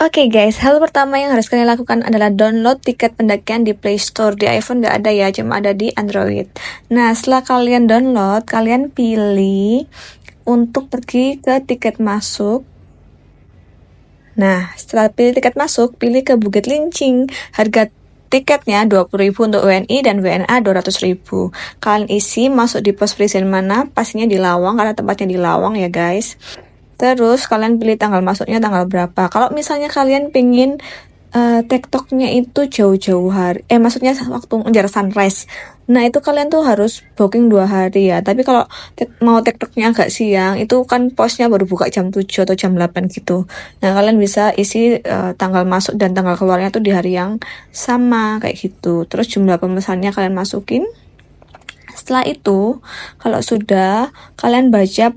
Oke guys, hal pertama yang harus kalian lakukan adalah download tiket pendakian di Play Store. Di iPhone nggak ada ya, cuma ada di Android. Nah, setelah kalian download, kalian pilih untuk pergi ke tiket masuk. Nah, setelah pilih tiket masuk, pilih ke Bukit Lincing. Harga tiketnya 20.000 untuk WNI dan WNA 200.000. Kalian isi masuk di pos presiden mana, pastinya di Lawang karena tempatnya di Lawang ya guys. Terus kalian pilih tanggal masuknya tanggal berapa. Kalau misalnya kalian pengen TikToknya itu jauh-jauh hari, maksudnya waktu ngejar sunrise. Nah itu kalian tuh harus booking 2 hari ya. Tapi kalau mau TikToknya agak siang, itu kan posnya baru buka jam 7 atau jam 8 gitu. Nah kalian bisa isi tanggal masuk dan tanggal keluarnya tuh di hari yang sama kayak gitu. Terus jumlah pemesannya kalian masukin. Setelah itu, kalau sudah, kalian baca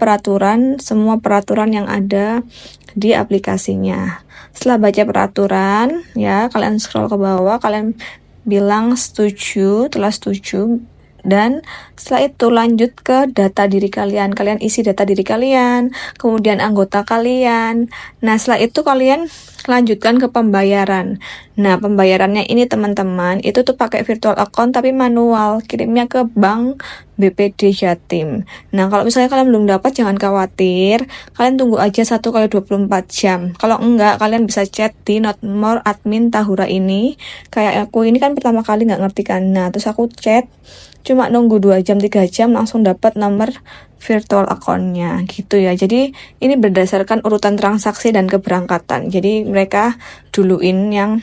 semua peraturan yang ada di aplikasinya. Setelah baca peraturan, ya, kalian scroll ke bawah, kalian bilang setuju, telah setuju, dan setelah itu lanjut ke data diri kalian. Kalian isi data diri kalian, kemudian anggota kalian. Nah, setelah itu kalian lanjutkan ke pembayaran. Nah, pembayarannya ini teman-teman, itu tuh pakai virtual account tapi manual, kirimnya ke bank BPD Jatim. Nah, kalau misalnya kalian belum dapat, jangan khawatir. Kalian tunggu aja 1x24 jam. Kalau enggak, kalian bisa chat di nomor admin Tahura ini. Kayak aku ini kan pertama kali nggak ngerti kan. Nah, terus aku chat, cuma nunggu 2 jam, 3 jam langsung dapat nomor virtual account-nya gitu ya. Jadi ini berdasarkan urutan transaksi dan keberangkatan. Jadi mereka duluin yang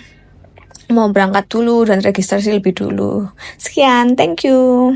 mau berangkat dulu dan registrasi lebih dulu. Sekian, thank you.